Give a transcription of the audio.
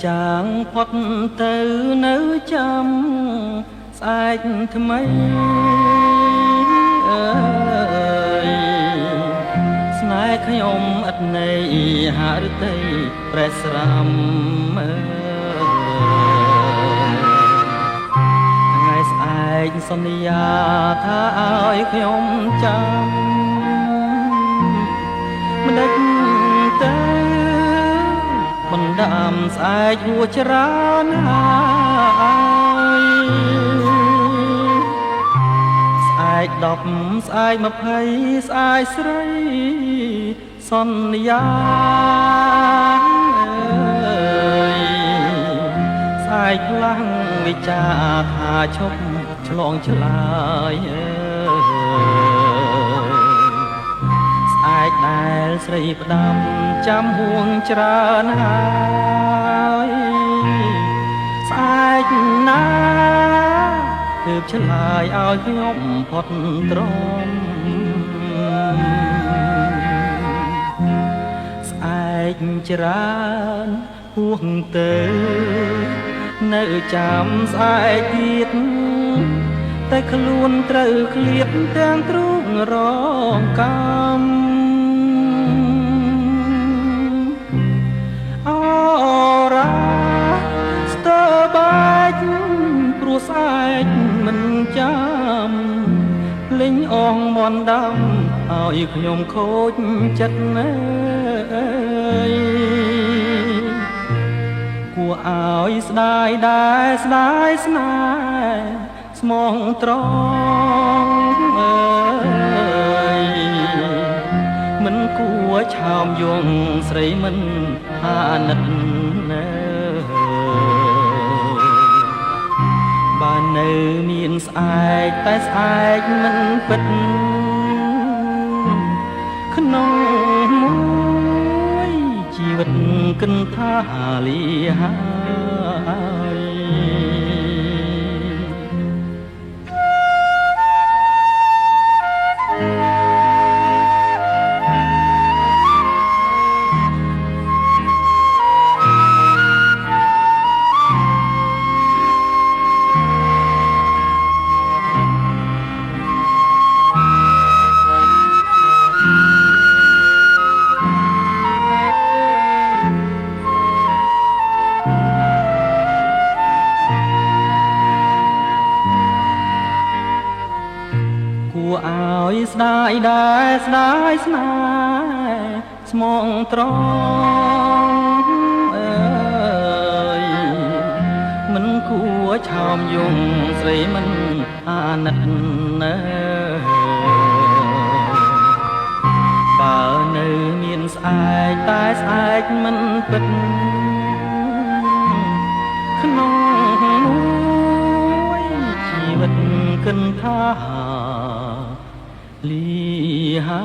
ចាងផុតទៅនៅចាំស្អែកថ្មីអើយស្នេហ៍ខ្ញុំឥតន័យហារតីប្រេះស្រាំអើយថ្ងៃស្អែកសន្យាថាឲ្យខ្ញុំចាំមិនដេចទៅបណ្ដាំស្អែកហួចច្រើនហើយស្អែក10ស្អែក20ស្អែកស្រីសន្យាអើយស្អែកខ្លាំងវិចាថាឈប់ឆ្លងឆ្លើយអើយស្អែកដែលស្រីផ្ដាំចាំហួងច្រើនហើយស្អែកណាទើបឆ្លើយឲ្យខ្ញុំផុតទ្រាំស្អែកច្រើនហួងទៅនៅចាំស្អែកទៀតតែខ្លួនត្រូវឃ្លាតទាំងទ្រូងរងកម្មអូរ៉ាស្ទើបាច់ព្រោះស្អែកមិនចាំលេងអងមន់ដាំឲ្យខ្ញុំខូចចិត្តណាស់គួរឲ្យស្ដាយដែរស្ដាយស្នេហ៍ស្មងត្រង់អើយមិនគួរឆោមយងស្រីមិនអាណិតណាបើនៅមានស្អែកតែស្អែកមិនពិតក្នុងមួយជីវិតគិនថាលីហើយឲ្យស្ដាយដែរស្ដាយស្នេហ៍ស្មងត្រង់អើយមិនគួរឆោមយងស្រីមិនអាណិតណាបើនៅមានស្អែកតែស្អែកមិនពិតក្នុងមួយជីវិតគិនថាលីហា